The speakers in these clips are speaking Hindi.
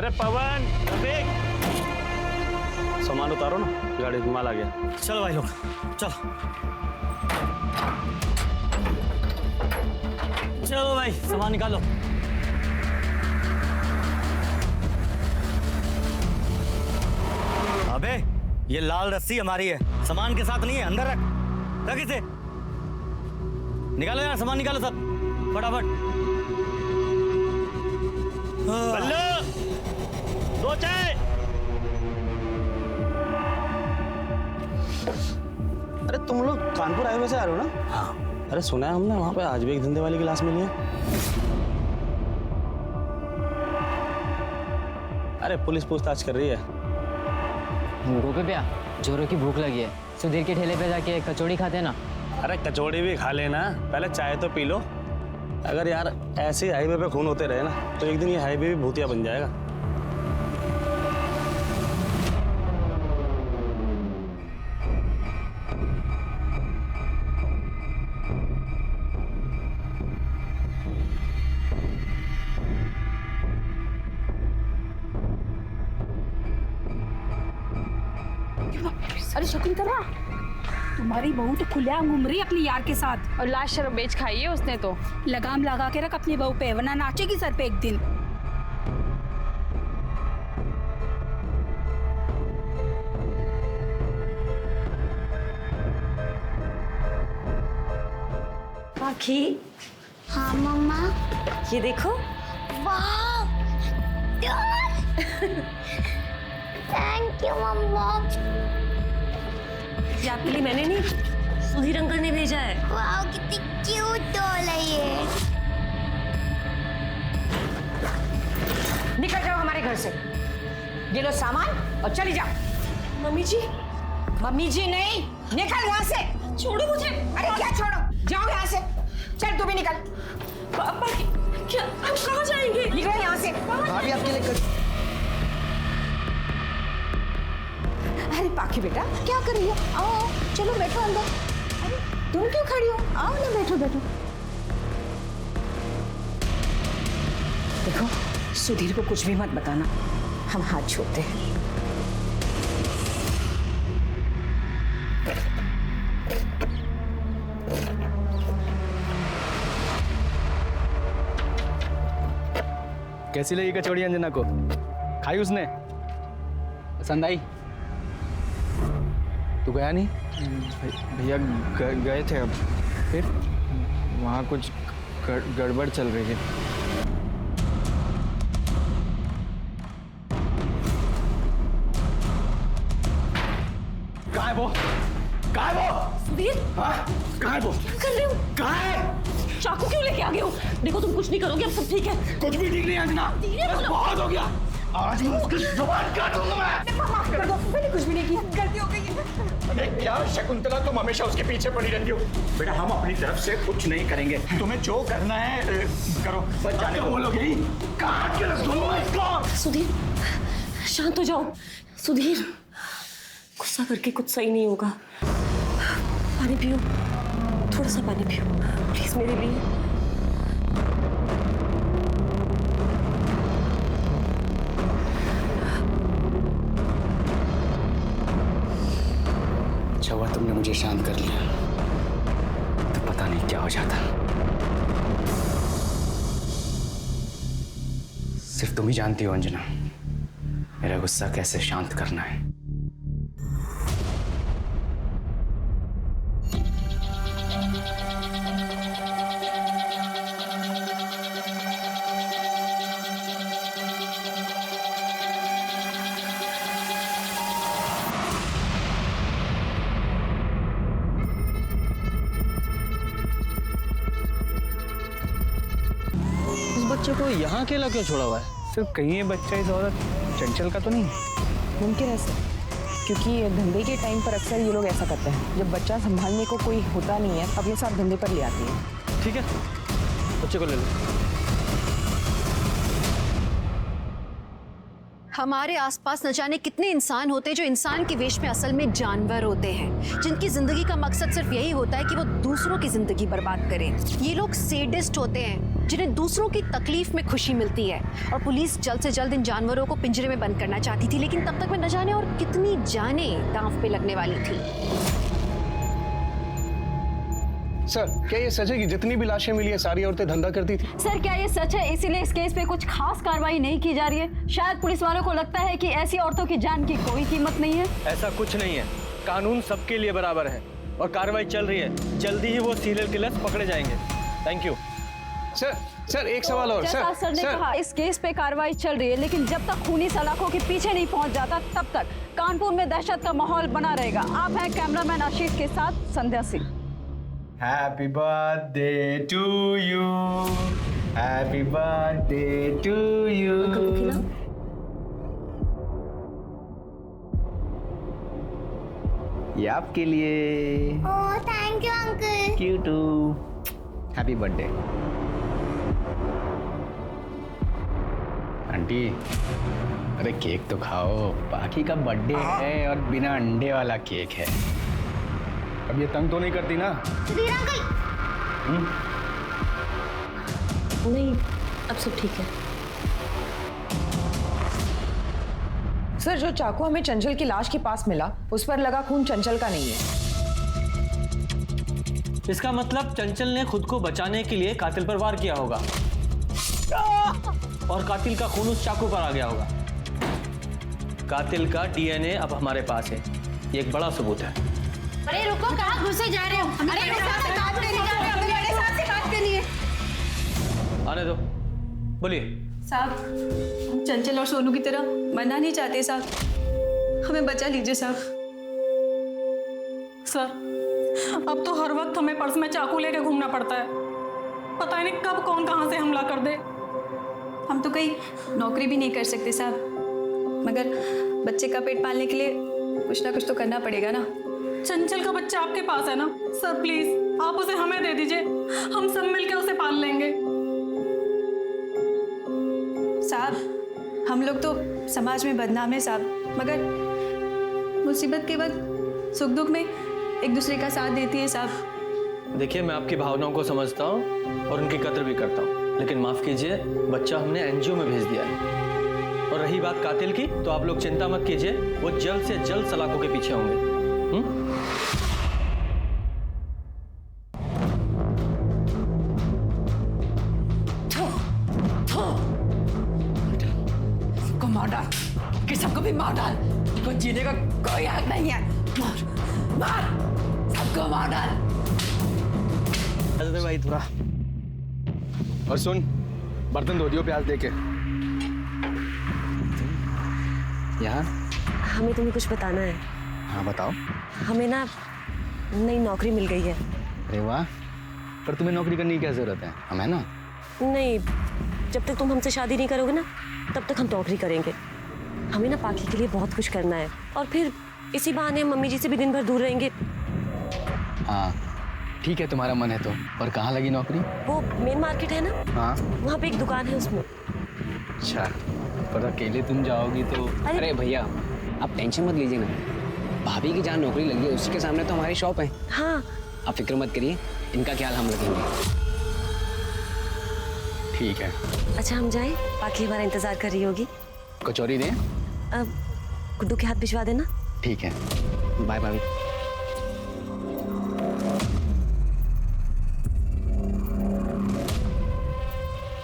अरे पवन, रफीक, सामान उतारो ना, गाड़ी में माल आ गया। चलो भाई लोग, चलो चलो भाई, सामान निकालो। अबे ये लाल रस्सी हमारी है, सामान के साथ नहीं है, अंदर रख, रख इसे। निकालो यार, सामान निकालो सब फटाफट। बल्लू, 2 चाय। अरे तुम लोग कानपुर हाईवे से आ रहे हो ना? हाँ। अरे सुना है हमने वहाँ पे आज भी एक धंधे वाली क्लास मिली है। अरे पुलिस पूछताछ कर रही है। रुको भैया, जोरों की भूख लगी है, सुधीर के ठेले पे जाके कचौड़ी खाते ना। अरे कचौड़ी भी खा लेना, पहले चाय तो पी लो। अगर यार ऐसे हाईवे पे खून होते रहे ना तो एक दिन ये हाईवे भी भूतिया बन जाएगा। अरे शकुंतला, तुम्हारी बहू तो खुलेआम घूम रही है अपनी यार के साथ। और लाश शराब बेच खाई है उसने तो। लगाम लगा के रख अपनी बहू पे, वरना नाचेगी सर पे एक दिन। आखी। हाँ मम्मा। ये देखो। वाह, थैंक यू मम्मा। ये आपके लिए मैंने नहीं, सुधीर अंकल ने भेजा है। वाह, कितनी क्यूट डॉल है ये। निकल जाओ हमारे घर से, ये लो सामान और चली जाओ। मम्मी जी। मम्मी जी नहीं, निकल यहाँ से। छोड़ो मुझे। अरे क्या छोड़ो, जाओ यहाँ से। चल तू भी निकल। पापा क्या, हम कहाँ जाएंगे? निकलो यहाँ से। भाभी आपके लिए अरे पाखी बेटा, क्या कर रही हो? आओ चलो बैठो अंदर। अरे तुम क्यों खड़ी हो? आओ ना, बैठो बैठो। देखो सुधीर को कुछ भी मत बताना, हम हाथ छोड़ते हैं। कैसी लगी कचौड़ी अंजना को? खाई उसने? पसंद आई? तू गया नहीं? भैया गए थे, अब फिर वहाँ कुछ गड़बड़ चल रही है। कहाँ है वो? कहाँ है वो? सुधीर, हाँ? कहाँ है वो? क्या कर रहे हो? कहाँ है? चाकू क्यों लेके आ गए हो? देखो तुम कुछ नहीं करोगे, अब सब ठीक है। कुछ भी ठीक नहीं है अंजना, बस बहुत हो गया। आज मैं उसकी जुबान काटूंगा मैं। माफ कर दो, मैंने कुछ भी नहीं किया, गलती हो गई है। अरे क्या शकुंतला, तुम हमेशा उसके पीछे पड़ी रहती हो। बेटा हम अपनी तरफ से कुछ नहीं करेंगे, तुम्हें जो करना है करो। बच जाने को बोलोगे, काट के रख दूंगा इसको। सुधीर शांत हो जाओ। सुधीर गुस्सा करके कुछ सही नहीं होगा। पानी पियो, थोड़ा सा पानी पियो प्लीज मेरे लिए। अच्छा हुआ तुमने मुझे शांत कर लिया, तो पता नहीं क्या हो जाता। सिर्फ तुम ही जानती हो अंजना, मेरा गुस्सा कैसे शांत करना है। बच्चे को यहाँ अकेला क्यों छोड़ा हुआ है? सिर्फ कहीं ये बच्चा इस औरत चंचल का तो नहीं? मुमकिन है सर, क्योंकि धंधे के टाइम पर अक्सर ये लोग ऐसा करते हैं, जब बच्चा संभालने को कोई होता नहीं है अपने साथ धंधे पर ले आती है। ठीक है, बच्चे को ले लो। हमारे आसपास न जाने कितने इंसान होते हैं जो इंसान के वेश में असल में जानवर होते हैं, जिनकी जिंदगी का मकसद सिर्फ यही होता है कि वो दूसरों की जिंदगी बर्बाद करें। ये लोग सेडिस्ट होते हैं जिन्हें दूसरों की तकलीफ में खुशी मिलती है। और पुलिस जल्द से जल्द इन जानवरों को पिंजरे में बंद करना चाहती थी, लेकिन तब तक में न जाने और कितनी जाने दांव पे लगने वाली थी। सर, क्या ये सच है कि जितनी भी लाशें मिली है सारी औरतें धंधा करती थी? सर, क्या ये सच है? इसीलिए इस केस पे कुछ खास कार्रवाई नहीं की जा रही है। शायद पुलिस वालों को लगता है कि ऐसी औरतों की जान की कोई कीमत नहीं है। ऐसा कुछ नहीं है, कानून सबके लिए बराबर है और कार्रवाई चल रही है। जल्दी ही वो सीरियल किलर्स पकड़े जाएंगे। Thank you. सर एक सवाल और। सर ने कहा इस केस पे कार्रवाई चल रही है, लेकिन जब तक खूनी सलाखों के पीछे नहीं पहुंच जाता तब तक कानपुर में दहशत का माहौल बना रहेगा। आप हैं कैमरामैन आशीष के साथ Sandhya Singh. Happy birthday to you, happy birthday to you. ये आपके लिए। Oh thank you uncle. Cutie, happy birthday. Aunty, अरे केक तो खाओ, बाकी का बर्थडे है और बिना अंडे वाला केक है। अब ये तंग तो नहीं करती ना? सुधीर अंकल। नहीं, अब सब ठीक है। सर, जो चाकू हमें चंचल की लाश के पास मिला उस पर लगा खून चंचल का नहीं है। इसका मतलब चंचल ने खुद को बचाने के लिए कातिल पर वार किया होगा और कातिल का खून उस चाकू पर आ गया होगा। कातिल का डीएनए अब हमारे पास है, ये एक बड़ा सबूत है। अरे रुको, कहाँ घुसे जा रहे हो? अरे मेरे साथ से बात करनी है, अपने बड़े साहब से बात करनी है। आने दो, बोलिए। साहब, हम चंचल और सोनू की तरह मरना नहीं चाहते साहब, हमें बचा लीजिए साहब। सर, अब तो हर वक्त हमें पर्स में चाकू लेके घूमना पड़ता है। पता ही नहीं कब कौन कहाँ से हमला कर दे। हम तो कहीं नौकरी भी नहीं कर सकते साहब, मगर बच्चे का पेट पालने के लिए कुछ ना कुछ तो करना पड़ेगा ना। चंचल का बच्चा आपके पास है ना सर, प्लीज आप उसे हमें दे दीजिए, हम सब मिलकर उसे पाल लेंगे। साहब, हम लोग तो समाज में बदनाम है साहब, मगर मुसीबत के वक्त सुख दुख में एक दूसरे का साथ देती है साहब। देखिए, मैं आपकी भावनाओं को समझता हूँ और उनकी कदर भी करता हूँ, लेकिन माफ कीजिए, बच्चा हमने एनजीओ में भेज दिया है। और रही बात कातिल की, तो आप लोग चिंता मत कीजिए, वो जल्द से जल्द सलाखों के पीछे होंगे। सबको मार डाल, कि सबको भी मार डाल, कुछ जीने का कोई हक नहीं है। मार, मार, सबको मार डाल। अरे भाई थोड़ा। और सुन, बर्तन धो दियो प्याज देके। यहाँ हमें तुम्हें कुछ बताना है। हाँ बताओ। हमें ना नई नौकरी मिल गई है। अरे वाह, पर तुम्हें नौकरी करने की क्या जरूरत है? हम है ना। नहीं, जब तक तुम हमसे शादी नहीं करोगे ना तब तक हम नौकरी करेंगे। हमें ना पाकी के लिए बहुत कुछ करना है और फिर इसी बहाने हम मम्मी जी से भी दिन भर दूर रहेंगे। हाँ ठीक है, तुम्हारा मन है तो। और कहाँ लगी नौकरी? वो मेन मार्केट है ना, हाँ वहाँ पे एक दुकान है उसमें। अच्छा, पर अकेले तुम जाओगी तो? अरे भैया आप टेंशन मत लीजिए ना, भाभी की जहाँ नौकरी लगी है उसी के सामने तो हमारी शॉप है। हाँ आप फिक्र मत करिए, इनका ख्याल हम रखेंगे। ठीक है। अच्छा हम जाएं, पाकी हमारा इंतजार कर रही होगी। कचौरी दें? अब गुड्डू के हाथ भिजवा देना। ठीक है, बाय भाभी।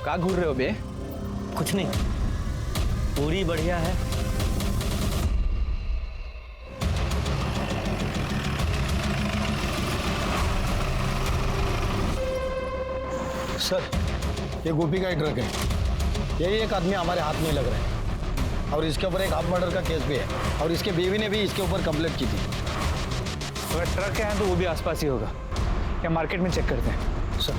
कहाँ घूर रहे हो बे? कुछ नहीं, पूरी बढ़िया है। सर, ये गोपी का एक ट्रक है, यही एक आदमी हमारे हाथ में लग रहा है और इसके ऊपर एक हाफ मर्डर का केस भी है और इसके बीवी ने भी इसके ऊपर कंप्लेंट की थी। अगर ट्रक है तो वो भी आसपास ही होगा, या मार्केट में चेक करते हैं। सर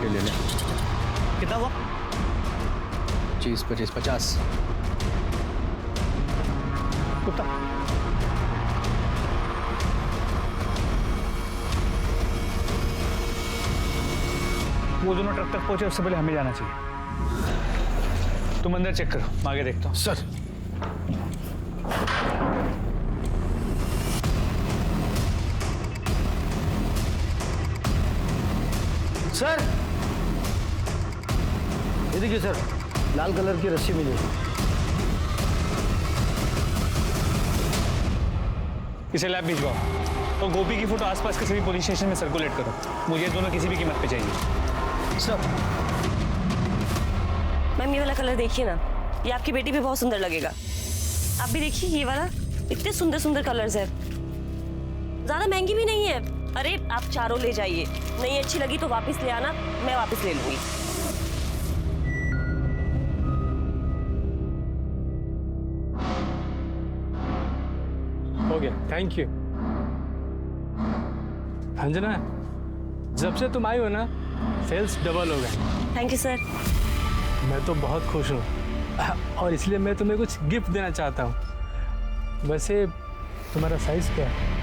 ले ले। कितना हुआ? 20, 25, 50। कुत्ता वो दोनों ट्रक तक पहुंचे उससे पहले हमें जाना चाहिए। तुम अंदर चेक करो, मैं आगे देखता हूँ। सर सर ये देखिए सर, लाल कलर की रस्सी मिली। इसे लैब भिजवाओ और गोपी की फोटो आसपास के सभी पुलिस स्टेशन में सर्कुलेट करो। मुझे दोनों किसी भी कीमत पे चाहिए। सर मैम ये वाला कलर देखिए ना, ये आपकी बेटी पे बहुत सुंदर लगेगा। आप भी देखिए ये वाला, इतने सुंदर सुंदर कलर्स है, ज्यादा महंगी भी नहीं है। अरे आप चारों ले जाइए, नहीं अच्छी लगी तो वापस ले आना, मैं वापस ले लूंगी। हो गया, थैंक यू। अंजना, जब से तुम आई हो ना, सेल्स डबल हो गए। Thank you sir. मैं तो बहुत खुश हूँ और इसलिए मैं तुम्हें कुछ गिफ्ट देना चाहता हूँ। वैसे तुम्हारा साइज क्या है?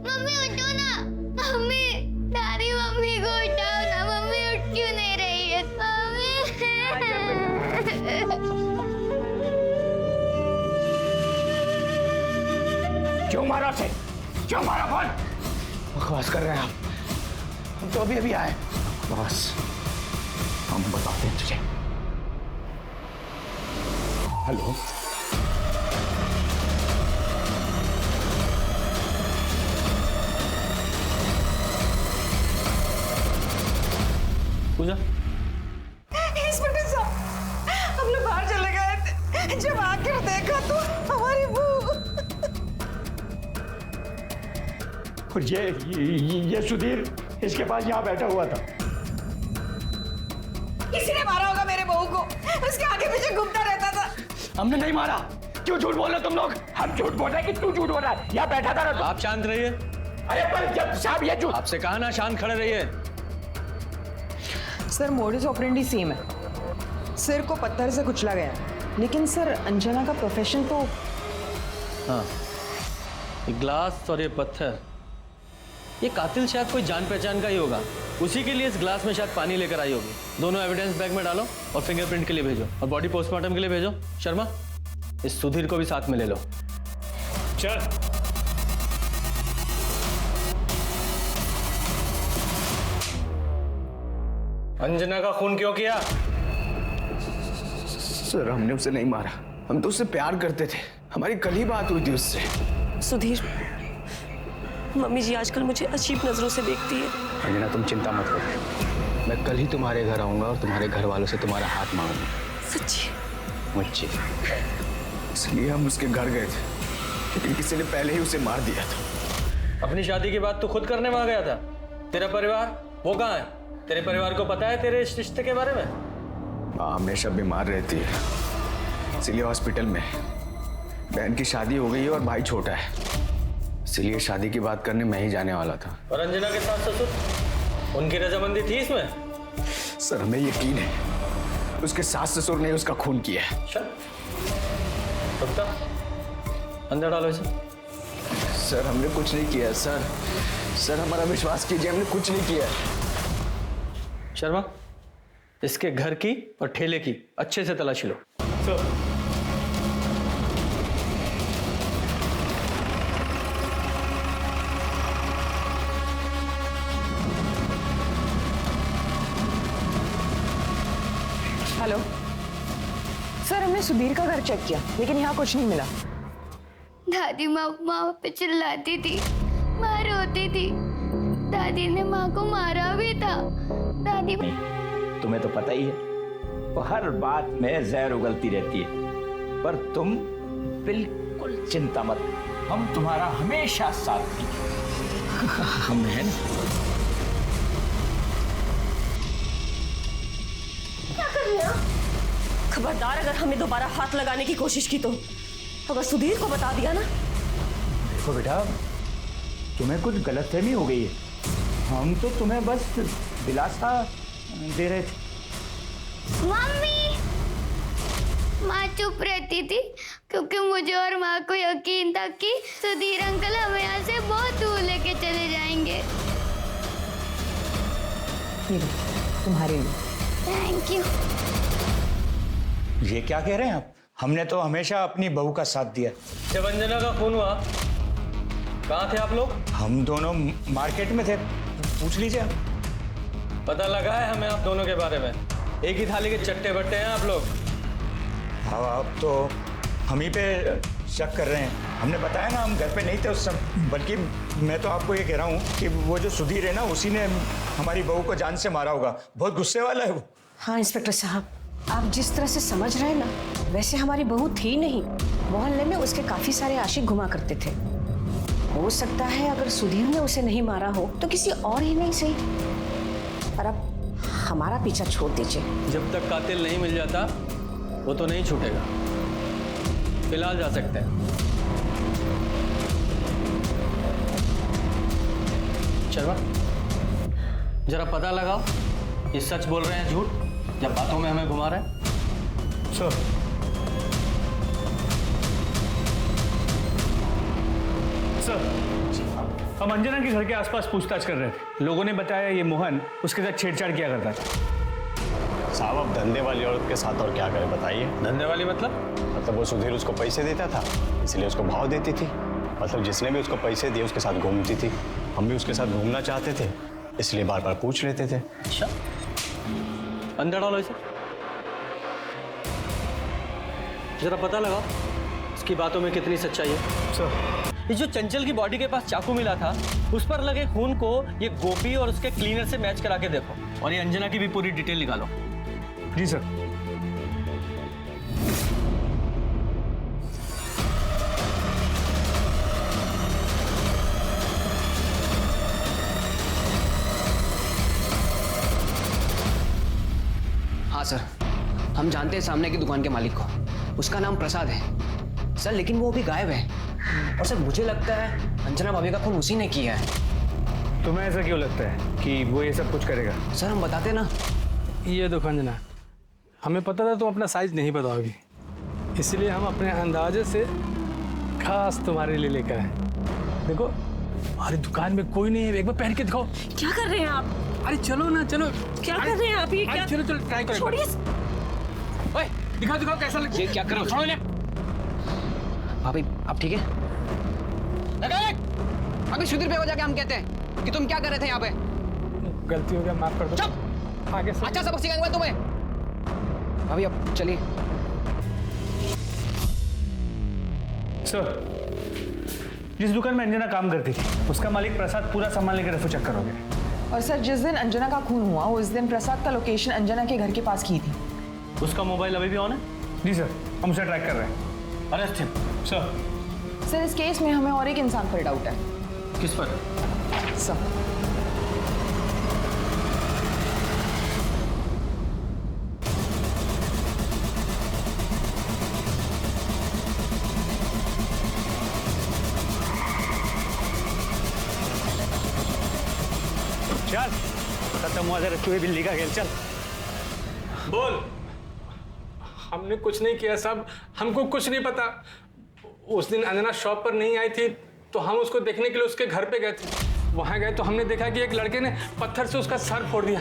मम्मी उठो ना, मम्मी, दादी मम्मी को उठाओ ना, मम्मी उठ क्यों नहीं रही है? मम्मी क्यों मारा उसे? क्यों मारा? बोल। बकवास कर रहे हैं आप, हम तो अभी अभी आए। बस हम बताते हैं तुझे। हेलो, पूजा, इंस्पेक्टर साहब, हम लोग बाहर चले गए थे, जब आकर देखा तो हमारी बहू। और ये सुधीर इसके पास यहाँ बैठा हुआ था। किसी ने मारा होगा मेरे बहू को, उसके आगे पीछे घूमता रहता था। हमने नहीं मारा। क्यों झूठ बोल रहे हो तुम लोग? हम झूठ बोल रहे हैं कि तू झूठ बोल रहा है? यहाँ बैठा था ना। आप शांत रहिए। अरे पर जब साहब ये झूठ। आपसे कहा ना शांत खड़े रहिए। सर मोडिस ऑपरेंडी सेम है, सिर को पत्थर से कुचला गया, लेकिन सर अंजना का प्रोफेशन तो। हाँ, ये ग्लास और ये पत्थर, ये कातिल शायद कोई जान पहचान का ही होगा। उसी के लिए इस ग्लास में शायद पानी लेकर आई होगी। दोनों एविडेंस बैग में डालो और फिंगरप्रिंट के लिए भेजो और बॉडी पोस्टमार्टम के लिए भेजो। शर्मा, इस सुधीर को भी साथ में ले लो। चल। अंजना का खून क्यों किया? सर हमने उसे नहीं मारा, हम तो उससे प्यार करते थे, हमारी कल ही बात हुई थी उससे। सुधीर, मम्मी जी आजकल मुझे अजीब नजरों से देखती है। अंजना तुम चिंता मत करो, मैं कल ही तुम्हारे घर आऊंगा और तुम्हारे घर वालों से तुम्हारा हाथ मांगूंगा। सच्ची? मुझे इसलिए हम उसके घर गए थे, लेकिन किसी ने पहले ही उसे मार दिया था। अपनी शादी की बात तो खुद करने वहां गया था। तेरा परिवार वो कहाँ है? तेरे परिवार को पता है तेरे इस रिश्ते के बारे में? माँ हमेशा बीमार रहती है, इसलिए हॉस्पिटल में। बहन की शादी हो गई है और भाई छोटा है, इसलिए शादी की बात करने मैं ही जाने वाला था। और अंजना के सास ससुर, उनकी रजामंदी थी इसमें? सर हमें यकीन है उसके सास ससुर ने उसका खून किया है। अंदर डालो इसे। सर हमने कुछ नहीं किया सर, सर हमारा विश्वास कीजिए, हमने कुछ नहीं किया। शर्मा, इसके घर की और ठेले की अच्छे से तलाशी लो। हेलो सर, हमने सुधीर का घर चेक किया लेकिन यहाँ कुछ नहीं मिला। दादी माँ पे चिल्लाती थी, माँ रोती थी, दादी ने माँ को मारा भी था। दादी तुम्हें तो पता ही है वो हर बात में जहर उगलती रहती है, पर तुम बिल्कुल चिंता मत, हम तुम्हारा हमेशा साथ देंगे। हम हैं ना। क्या कर रहे हो? खबरदार अगर हमें दोबारा हाथ लगाने की कोशिश की तो, अगर सुधीर को बता दिया ना। देखो बेटा, तुम्हें कुछ गलतफहमी हो गई है, हम तो तुम्हें बस दिलासा दे रहे थे। मम्मी। माँ चुप रहती थी क्योंकि मुझे और माँ को यकीन था कि सुधीर अंकल हमें यहाँ से बहुत दूर लेके चले जाएंगे। तुम्हारे लिए। Thank you. ये क्या कह रहे हैं आप? हमने तो हमेशा अपनी बहू का साथ दिया। जब अंजना का खून हुआ कहाँ थे आप लोग? हम दोनों मार्केट में थे, पूछ लीजिए आप। पता लगा है हमें आप दोनों के बारे में। एक ही थाली के चट्टे बट्टे हैं आप लोग। हाँ, आप तो हम ही पे शक कर रहे हैं। हमने बताया ना, हम घर पे नहीं थे उस समय। बल्कि मैं तो आपको ये कह रहा हूँ कि वो जो सुधीर है ना, उसी ने हमारी बहू को जान से मारा होगा। बहुत गुस्से वाला है वो। हाँ इंस्पेक्टर साहब, आप जिस तरह से समझ रहे हैं ना, वैसे हमारी बहू थी नहीं। मोहल्ले में उसके काफी सारे आशिक घुमा करते थे। हो सकता है अगर सुधीर ने उसे नहीं मारा हो तो किसी और ही नहीं सही। पर अब हमारा पीछा छोड़ दीजिए। जब तक कातिल नहीं मिल जाता वो तो नहीं छूटेगा। फिलहाल जा सकते हैं। शर्मा, जरा पता लगाओ ये सच बोल रहे हैं झूठ, जब बातों में हमें घुमा रहे हैं। सर, हम अंजना के घर के आसपास पूछताछ कर रहे थे। लोगों ने बताया ये मोहन उसके साथ छेड़छाड़ किया करता था। साहब अब धंधे वाली औरत के साथ और क्या करें बताइए। धंधे वाली मतलब वो सुधीर उसको पैसे देता था, इसलिए उसको भाव देती थी। मतलब जिसने भी उसको पैसे दिए उसके साथ घूमती थी। हम भी उसके साथ घूमना चाहते थे, इसलिए बार बार पूछ लेते थे। अच्छा, अंदर डालो इसे। जरा पता लगाओ इसकी बातों में कितनी सच्चाई है। सर, ये जो चंचल की बॉडी के पास चाकू मिला था, उस पर लगे खून को ये गोपी और उसके क्लीनर से मैच करा के देखो, और ये अंजना की भी पूरी डिटेल निकालो। जी सर। हाँ सर, हम जानते हैं सामने की दुकान के मालिक को। उसका नाम प्रसाद है सर, लेकिन वो अभी गायब है। और सर मुझे लगता है अंजना भाभी का खून उसी ने किया है। तुम्हें ऐसा क्यों लगता है कि वो ये सब कुछ करेगा? सर हम बताते ना। ये देखो अंजना, हमें पता था तुम अपना साइज नहीं बताओगी, इसलिए हम अपने अंदाजे से खास तुम्हारे लिए लेकर आए। देखो हमारी दुकान में कोई नहीं है, एक बार पहन के दिखाओ। क्या कर रहे हैं आप? अरे चलो ना, चलो। क्या कर रहे हैं आप? ये क्या? चलो चलो ट्राई करो। छोड़िए। ओए दिखाओ दिखाओ कैसा लग। ये क्या कर रहे हो? छोड़ो इन्हें। भाभी आप ठीक है? अभी सुधीर पे हो जाके हम कहते हैं कि तुम क्या कर रहे थे यहाँ पे। गलती हो गया, माफ कर दो। चुप। आगे से अच्छा सबक सिखाऊंगा तुम्हें। भाभी अब चलिए। सर, जिस दुकान में अंजना काम करती थी उसका मालिक प्रसाद पूरा सामान लेकर रफू चक्कर हो गया। और सर जिस दिन अंजना का खून हुआ उस दिन प्रसाद का लोकेशन अंजना के घर के पास की थी। उसका मोबाइल अभी भी ऑन है? जी सर, हम उसे ट्रैक कर रहे हैं। Arrest him. सर इस केस में हमें और एक इंसान पर डाउट है। किस पर? सर चल खत्म हुआ तेरा चूहे बिल्ली का खेल। चल बोल। हमने कुछ नहीं किया साहब, हमको कुछ नहीं पता। उस दिन अंजना शॉप पर नहीं आई थी तो हम उसको देखने के लिए उसके घर पे गए थे। वहां गए तो हमने देखा कि एक लड़के ने पत्थर से उसका सर फोड़ दिया।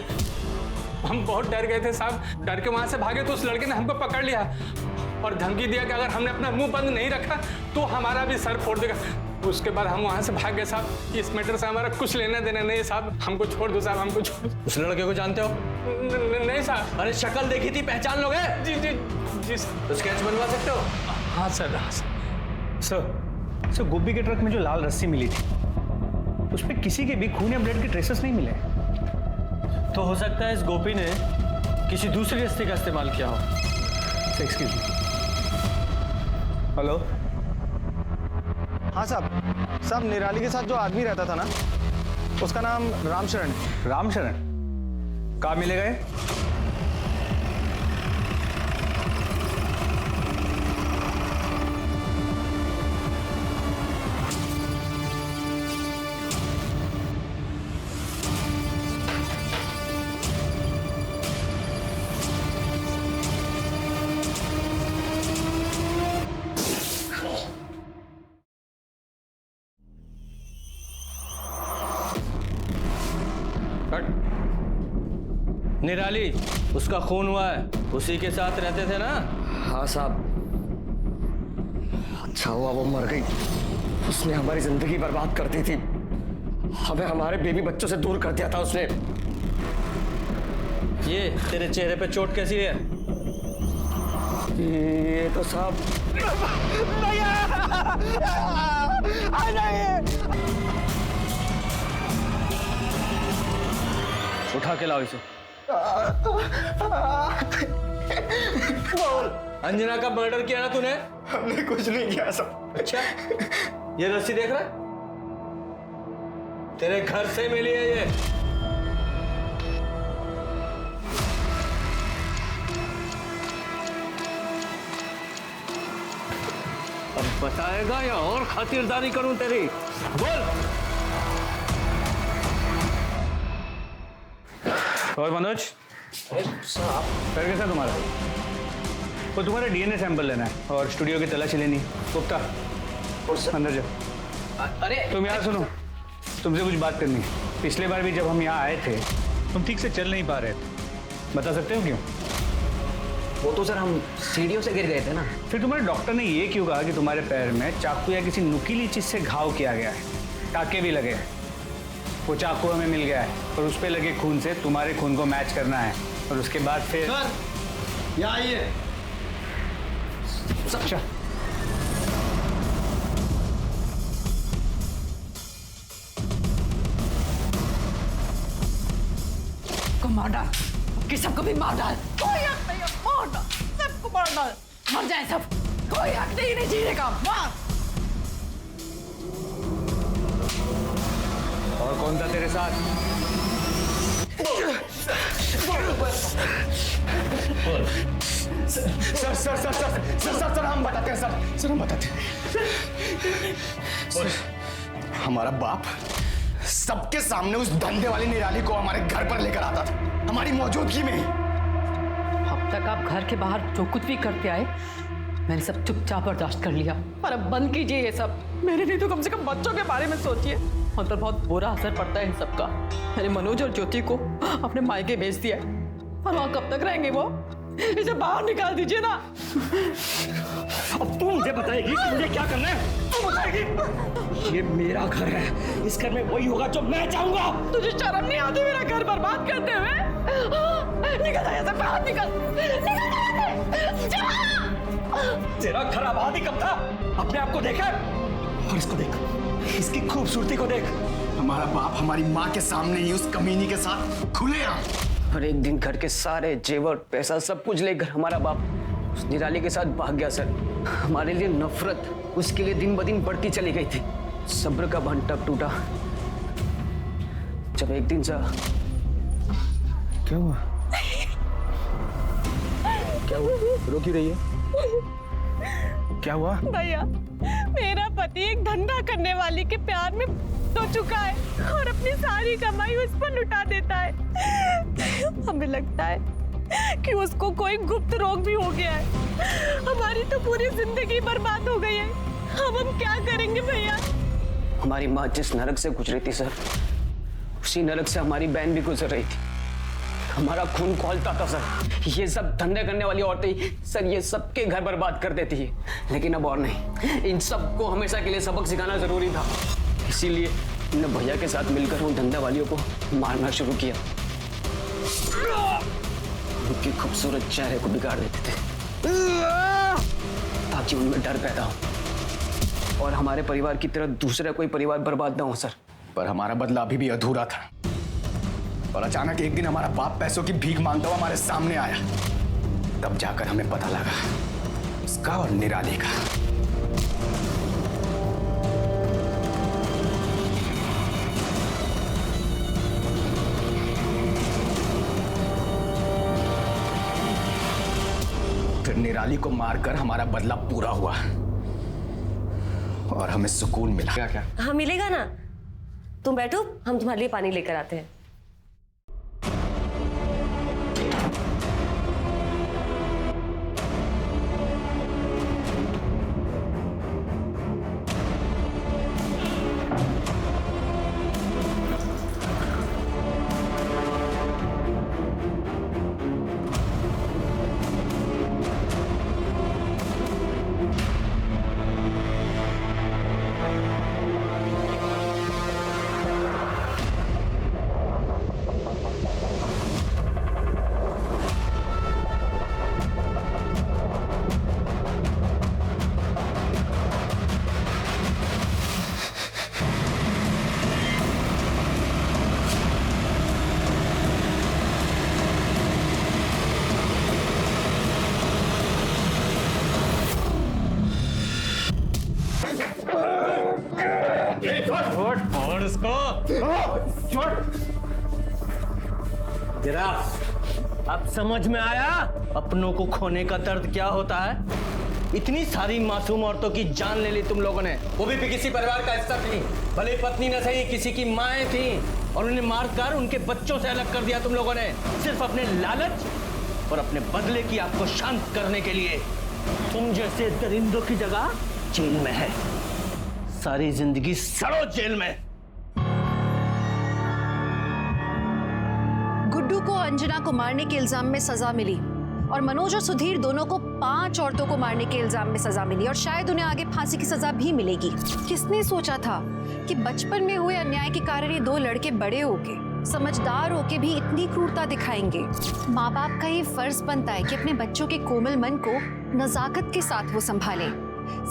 हम बहुत डर गए थे साहब। डर के वहां से भागे तो उस लड़के ने हमको पकड़ लिया और धमकी दिया कि अगर हमने अपना मुंह बंद नहीं रखा तो हमारा भी सर फोड़ देगा। उसके बाद हम वहां से भाग गए साहब। इस मैटर से हमारा कुछ लेना देना नहीं साहब। हमको छोड़ दो साहब, हमको छोड़ दो। उस लड़के को जानते हो? नहीं साहब। अरे शक्ल देखी थी, पहचान लोगे? जी जी जी सर। स्केच बनवा सकते हो? हाँ सर। हाँ सर, गोभी के ट्रक में जो लाल रस्सी मिली थी उस पर किसी के भी खून या ब्लड के ट्रेसेस नहीं मिले। तो हो सकता है इस गोपी ने किसी दूसरी रस्ते का इस्तेमाल किया हो। Excuse me. हेलो। हाँ साहब, निराली के साथ जो आदमी रहता था ना, उसका नाम रामशरण। रामशरण कहाँ मिलेगा ये? निराली, उसका खून हुआ है, उसी के साथ रहते थे ना? हाँ साहब। अच्छा हुआ वो मर गई, उसने हमारी जिंदगी बर्बाद कर दी थी, हमें हमारे बेबी बच्चों से दूर कर दिया था उसने। ये तेरे चेहरे पे चोट कैसी है? ये तो साहब उठा के लाओ इसे। अंजना का मर्डर किया ना तूने? हमने कुछ नहीं किया सब। अच्छा, ये रस्सी देख रहा है? तेरे घर से मिली है ये। अब बताएगा या और खातिरदारी करूं तेरी? बोल। और मनोज, साहब पैर कैसा तुम्हारा? वो तुम्हारा डीएनए सैंपल लेना है और स्टूडियो की तलाशी लेनी है। गुप्ता अंदर जाओ। अरे तुम यहाँ सुनो, तुमसे कुछ बात करनी है। पिछले बार भी जब हम यहाँ आए थे तुम ठीक से चल नहीं पा रहे थे, बता सकते हो क्यों? वो तो सर हम सीढ़ियों से गिर गए थे ना। फिर तुम्हारे डॉक्टर ने ये क्यों कहा कि तुम्हारे पैर में चाकू या किसी नुकीली चीज से घाव किया गया है? टाके भी लगे हैं। वो चाकू हमें मिल गया है और उस पे लगे खून से तुम्हारे खून को मैच करना है और उसके बाद फिर सर यहाँ आइए। अच्छा, को मार डाल, कि सबको भी मार डाल। कोई हक नहीं है, मार डाल, सबको मार डाल, मर जाए सब, कोई हक नहीं जीने का, मार। और कौन था तेरे साथ? Sir sir sir sir sir sir sir हम बताते हैं सर हम बताते हैं। सर, हमारा बाप सबके सामने उस धंधे वाली निराली को हमारे घर पर लेकर आता था, हमारी मौजूदगी में। अब तक आप घर के बाहर जो कुछ भी करते आए, मैंने सब चुपचाप बर्दाश्त कर लिया, पर अब बंद कीजिए ये सब। मेरे नहीं तो कम से कम बच्चों के बारे में सोचिए। हम पर बहुत बुरा असर पड़ता है इन सब का। मैंने मनोज और ज्योति को अपने मायके भेज दिया है, पर वहाँ कब तक रहेंगे वो? इसे बाहर निकाल दीजिए ना। अब तू मुझे बताएगी कि मुझे क्या करना है? तू बताएगी? ये मेरा घर है, इस घर में वही होगा जो मैं चाहूंगा। तुझे शर्म नहीं आती मेरा घर बर्बाद करते हुए? निकल जा यहाँ से, बाहर निकल, निकल जा। तेरा घर आबाद ही कब था? अपने आप को देखा और इसको देख, इसकी खूबसूरती को देख। हमारा बाप हमारी माँ के सामने ही उस कमीनी के साथ खुले आम। और एक दिन घर के सारे जेवर पैसा सब कुछ लेकर हमारा बाप उस निराली के साथ भाग गया सर। हमारे लिए नफरत उसके लिए दिन ब दिन बढ़ती चली गई थी। सब्र का बांध तब टूटा जब एक दिन सा क्या हुआ? क्या हुआ? रो क्यों रही है? क्या हुआ? भैया, मेरा पति एक धंधा करने वाली के प्यार में तो चुका है और अपनी सारी कमाई उस पर लुटा देता है। हमें लगता है कि उसको कोई गुप्त रोग भी हो गया है। हमारी तो पूरी जिंदगी बर्बाद हो गई है। अब हम क्या करेंगे भैया? हमारी माँ जिस नरक से गुजरी थी सर, उसी नरक से हमारी बहन भी गुजर रही थी। हमारा खून खौलता था सर। ये सब धंधे करने वाली औरतें सर ये सबके घर बर्बाद कर देती है, लेकिन अब और नहीं। इन सबको हमेशा के लिए सबक सिखाना जरूरी था, इसीलिए इन भैया के साथ मिलकर उन धंधे वालियों को मारना शुरू किया। उनके खूबसूरत चेहरे को बिगाड़ देते थे ताकि उनमें डर पैदा हो और हमारे परिवार की तरह दूसरा कोई परिवार बर्बाद ना हो सर। पर हमारा बदला अभी भी अधूरा था और अचानक एक दिन हमारा बाप पैसों की भीख मांगता हुआ हमारे सामने आया। तब जाकर हमें पता लगा उसका और निराली का। फिर निराली को मारकर हमारा बदला पूरा हुआ और हमें सुकून मिला। क्या क्या? हाँ मिलेगा ना, तुम बैठो, हम तुम्हारे लिए पानी लेकर आते हैं। छोड़। जरा अब समझ में आया अपनों को खोने का दर्द क्या होता है? इतनी सारी मासूम औरतों की जान ले ली तुम लोगों ने, वो भी किसी परिवार का हिस्सा थी, भले पत्नी न सही किसी की माएं थी, और उन्हें मारकर उनके बच्चों से अलग कर दिया तुम लोगों ने, सिर्फ अपने लालच और अपने बदले की आपको शांत करने के लिए। तुम जैसे दरिंदों की जगह जेल में है, सारी जिंदगी सड़ो जेल में। गुड्डू को अंजना को मारने के इल्जाम में सजा मिली और मनोज और सुधीर दोनों को 5 औरतों को मारने के इल्जाम में सजा मिली और शायद उन्हें आगे फांसी की सजा भी मिलेगी। किसने सोचा था कि बचपन में हुए अन्याय के कारण ये 2 लड़के बड़े होके, समझदार होके भी इतनी क्रूरता दिखाएंगे। माँ बाप का ये फर्ज बनता है कि अपने बच्चों के कोमल मन को नजाकत के साथ वो संभालें,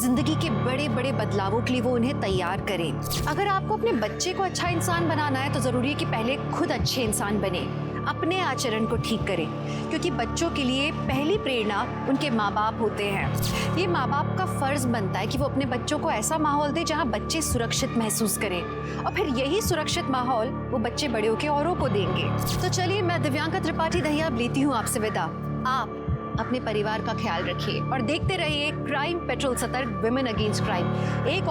जिंदगी के बड़े बड़े बदलावों के लिए वो उन्हें तैयार करें। अगर आपको अपने बच्चे को अच्छा इंसान बनाना है तो जरूरी है कि पहले खुद अच्छे इंसान बने, अपने आचरण को ठीक करें, क्योंकि बच्चों के लिए पहली प्रेरणा उनके माँ बाप होते हैं। ये माँ बाप का फर्ज बनता है कि वो अपने बच्चों को ऐसा माहौल दे जहाँ बच्चे सुरक्षित महसूस करें, और फिर यही सुरक्षित माहौल वो बच्चे बड़े होकर औरों को देंगे। तो चलिए, मैं दिव्यांका त्रिपाठी दहिया लेती हूँ आपसे विदा। आप अपने परिवार का ख्याल रखिए और देखते रहिए क्राइम पेट्रोल, सतर्क, विमेन अगेंस्ट क्राइम। एक